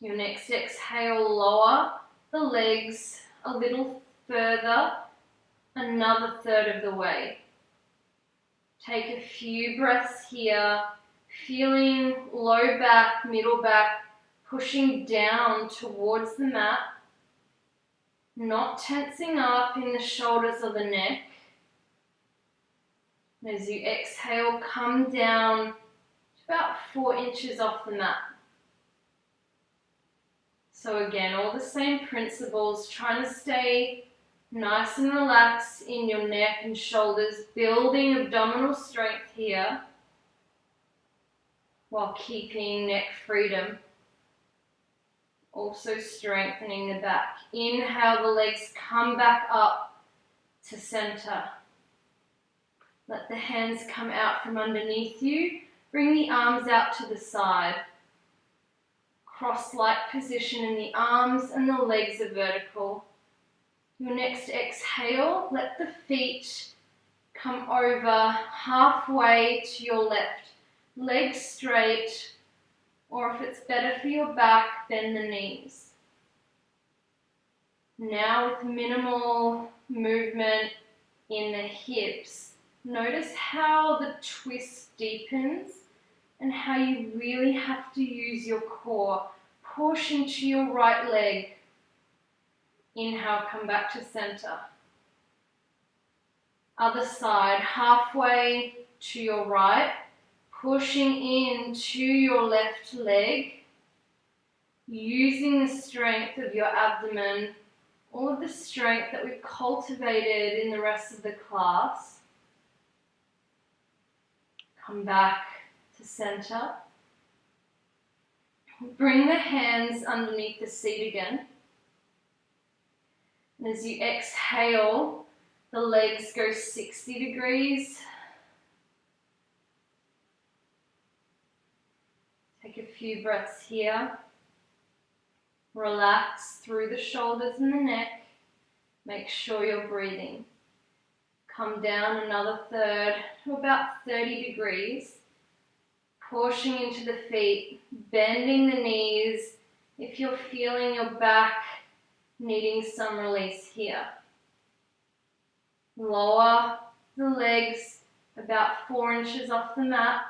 Your next exhale, lower the legs a little further, another third of the way. Take a few breaths here, feeling low back, middle back, pushing down towards the mat, not tensing up in the shoulders or the neck. As you exhale, come down to about 4 inches off the mat. So again, all the same principles, trying to stay nice and relaxed in your neck and shoulders, building abdominal strength here while keeping neck freedom. Also strengthening the back. Inhale, the legs come back up to center. Let the hands come out from underneath you. Bring the arms out to the side. Cross-like position in the arms and the legs are vertical. Your next exhale, let the feet come over halfway to your left. Legs straight, or if it's better for your back, bend the knees. Now with minimal movement in the hips, notice how the twist deepens and how you really have to use your core. Push into your right leg. Inhale, come back to center. Other side, halfway to your right, pushing into your left leg, using the strength of your abdomen, all of the strength that we've cultivated in the rest of the class. Come back to center. Bring the hands underneath the seat again. And as you exhale, the legs go 60 degrees. Take a few breaths here. Relax through the shoulders and the neck. Make sure you're breathing. Come down another third to about 30 degrees. Pushing into the feet, bending the knees. If you're feeling your back needing some release here. Lower the legs about 4 inches off the mat.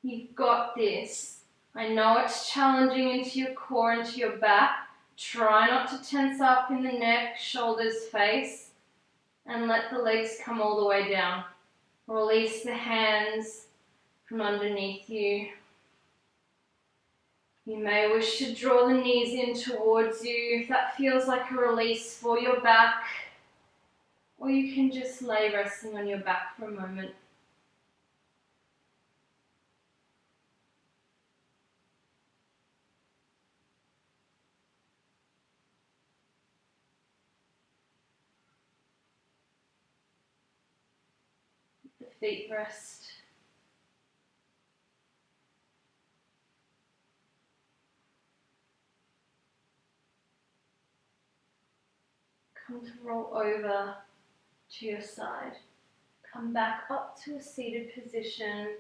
You've got this. I know it's challenging into your core, into your back. Try not to tense up in the neck, shoulders, face, and let the legs come all the way down. Release the hands from underneath you. You may wish to draw the knees in towards you if that feels like a release for your back, or you can just lay resting on your back for a moment. The feet rest. Come to roll over to your side. Come back up to a seated position.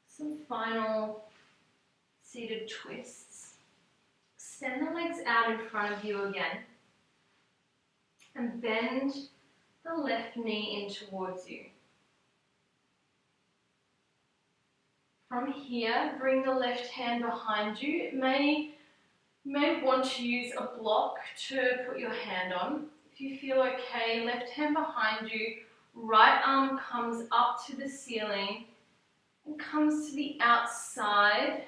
Some final seated twists. Extend the legs out in front of you again. And bend the left knee in towards you. From here, bring the left hand behind you. You may want to use a block to put your hand on. If you feel okay, left hand behind you, right arm comes up to the ceiling and comes to the outside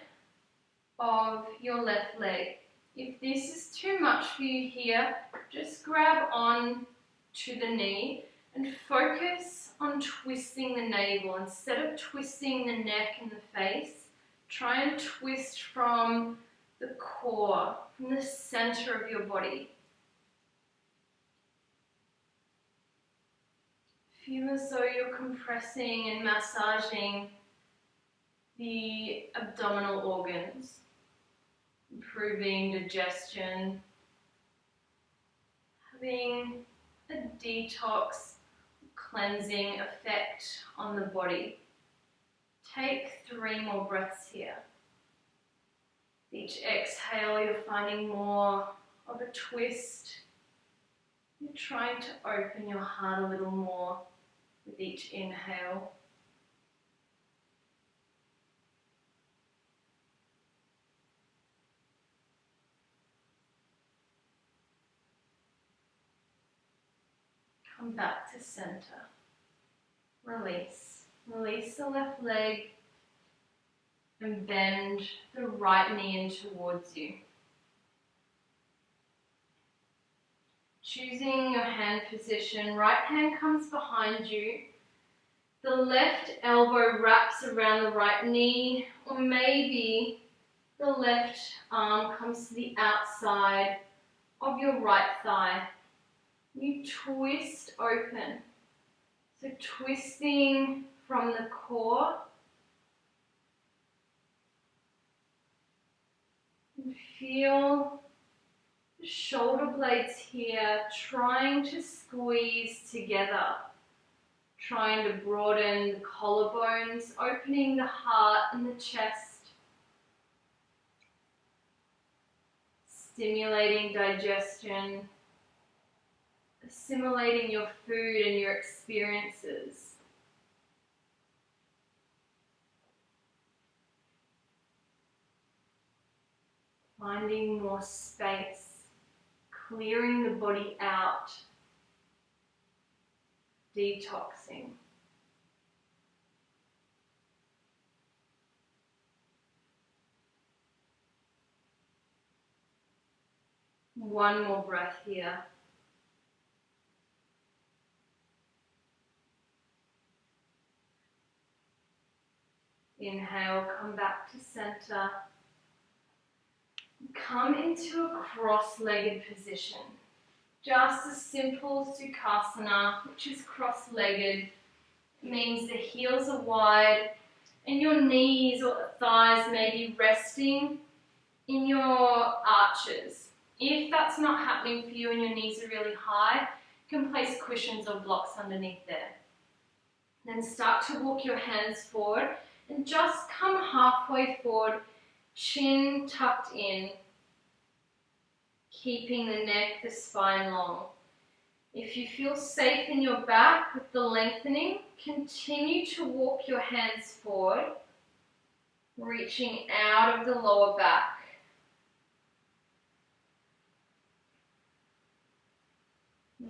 of your left leg. If this is too much for you here, just grab on to the knee and focus on twisting the navel. Instead of twisting the neck and the face, try and twist from the core, from the center of your body. Feel as though you're compressing and massaging the abdominal organs, improving digestion, having a detox, cleansing effect on the body. Take 3 more breaths here. Each exhale, you're finding more of a twist. You're trying to open your heart a little more with each inhale. Come back to center. Release. Release the left leg and bend the right knee in towards you. Choosing your hand position, right hand comes behind you. The left elbow wraps around the right knee, or maybe the left arm comes to the outside of your right thigh. You twist open. So twisting from the core. And feel the shoulder blades here trying to squeeze together. Trying to broaden the collarbones, opening the heart and the chest. Stimulating digestion. Assimilating your food and your experiences. Finding more space, clearing the body out, detoxing. One more breath here. Inhale, come back to center. Come into a cross-legged position. Just as simple as Sukhasana, which is cross-legged. It means the heels are wide and your knees or thighs may be resting in your arches. If that's not happening for you and your knees are really high, you can place cushions or blocks underneath there. Then start to walk your hands forward and just come halfway forward, chin tucked in, keeping the neck, the spine long. If you feel safe in your back with the lengthening, continue to walk your hands forward, reaching out of the lower back.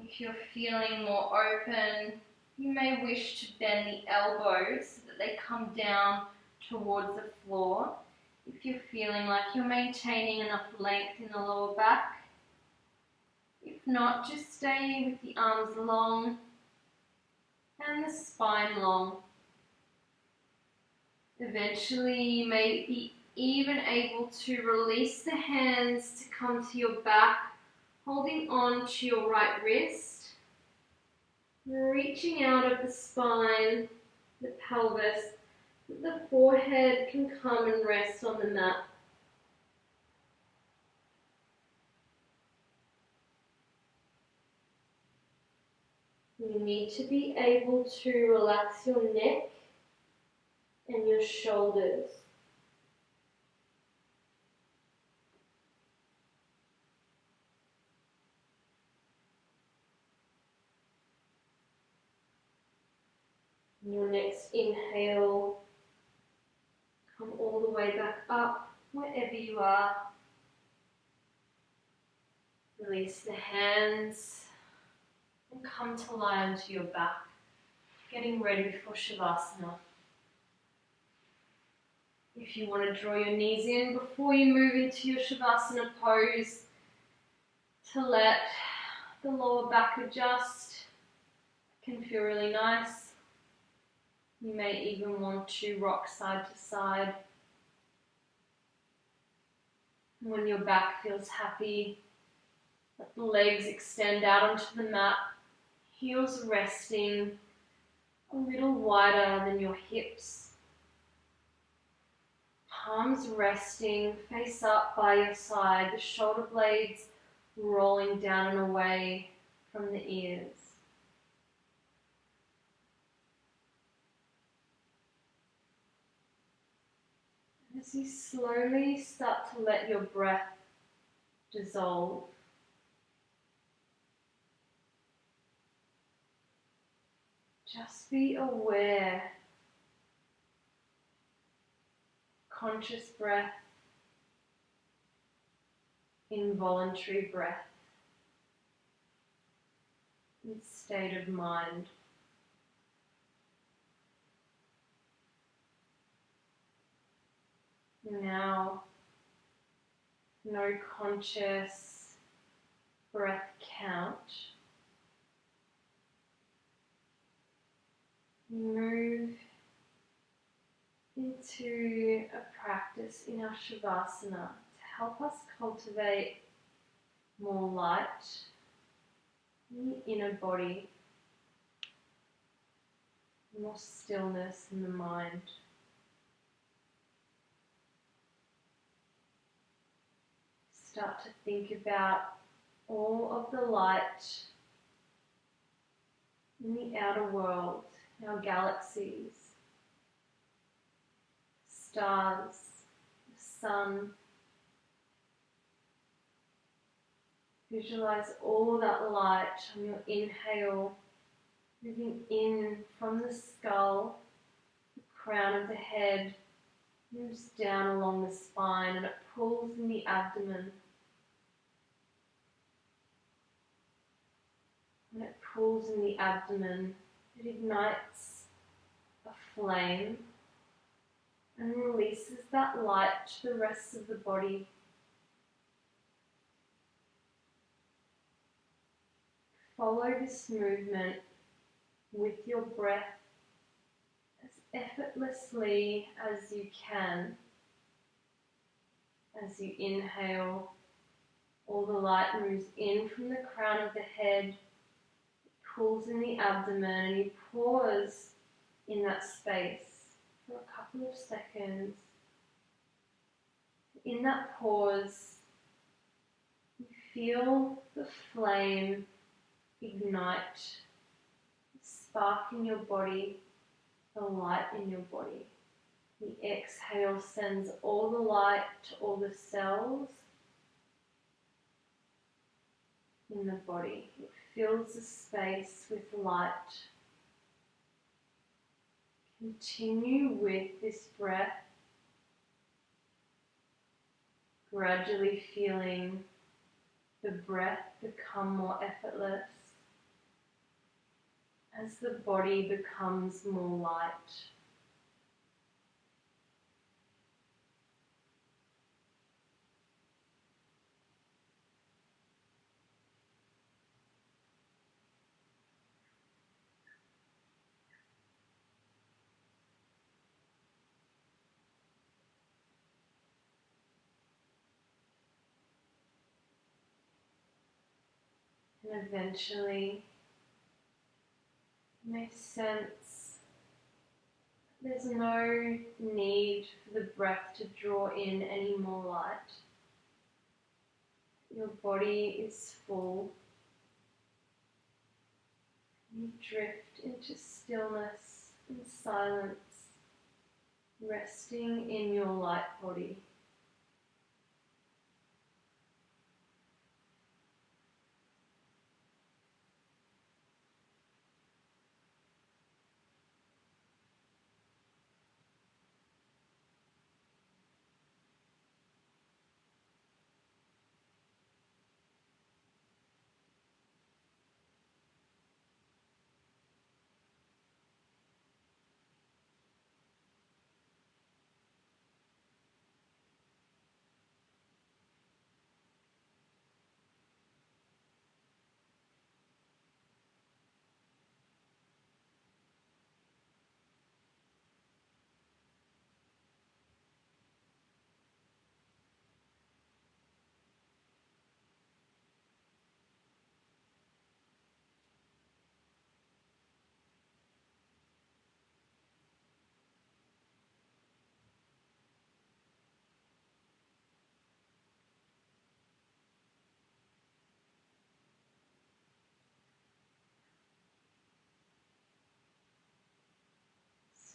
If you're feeling more open, you may wish to bend the elbows so that they come down towards the floor. If you're feeling like you're maintaining enough length in the lower back. If not, just stay with the arms long and the spine long. Eventually, you may be even able to release the hands to come to your back, holding on to your right wrist, reaching out of the spine, the pelvis, so the forehead can come and rest on the mat. You need to be able to relax your neck and your shoulders. In your next inhale, come all the way back up wherever you are. Release the hands and come to lie onto your back, getting ready for Shavasana. If you want to draw your knees in before you move into your Shavasana pose, to let the lower back adjust, can feel really nice. You may even want to rock side to side. When your back feels happy, let the legs extend out onto the mat, heels resting a little wider than your hips. Palms resting, face up by your side, the shoulder blades rolling down and away from the ears. As you slowly start to let your breath dissolve, just be aware. Conscious breath, involuntary breath, and state of mind. Now, no conscious breath count. Move into a practice in our Shavasana to help us cultivate more light in the inner body. more stillness in the mind. Start to think about all of the light in the outer world, our galaxies, stars, the sun. Visualize all that light on your inhale, moving in from the skull, the crown of the head, moves down along the spine, and it pulls in the abdomen. When it pulls in the abdomen, it ignites a flame and releases that light to the rest of the body. Follow this movement with your breath as effortlessly as you can. As you inhale, all the light moves in from the crown of the head, pulls in the abdomen, and you pause in that space for a couple of seconds. In that pause, you feel the flame ignite, the spark in your body, the light in your body. The exhale sends all the light to all the cells in the body. It fills the space with light. Continue with this breath, gradually feeling the breath become more effortless as the body becomes more light. And eventually, you may sense there's no need for the breath to draw in any more light. Your body is full. You drift into stillness and silence, resting in your light body.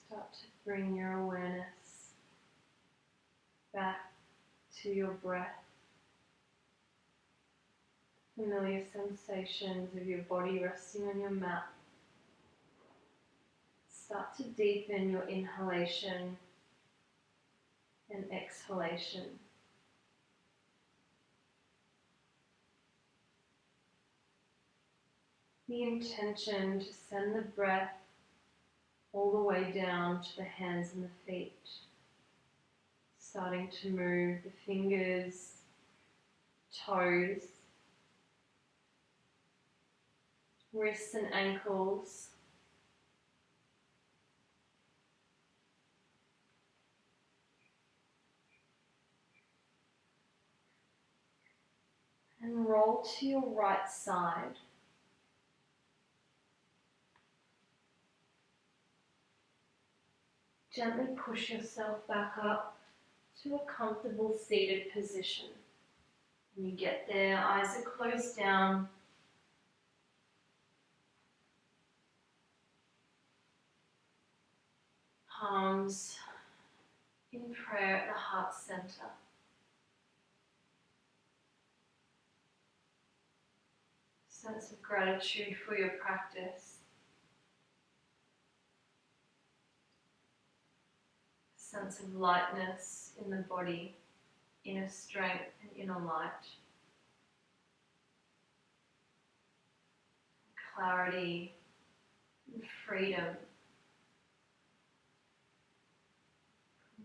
Start to bring your awareness back to your breath. Familiar sensations of your body resting on your mat. Start to deepen your inhalation and exhalation. The intention to send the breath all the way down to the hands and the feet. Starting to move the fingers, toes, wrists and ankles. And roll to your right side. Gently push yourself back up to a comfortable seated position. When you get there, eyes are closed down. Palms in prayer at the heart center. Sense of gratitude for your practice. Sense of lightness in the body, inner strength and inner light. Clarity and freedom.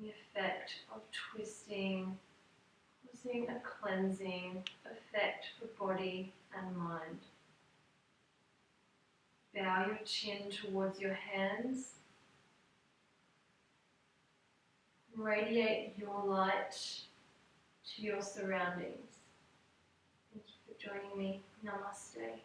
The effect of twisting, causing a cleansing effect for body and mind. Bow your chin towards your hands. Radiate your light to your surroundings. Thank you for joining me. Namaste.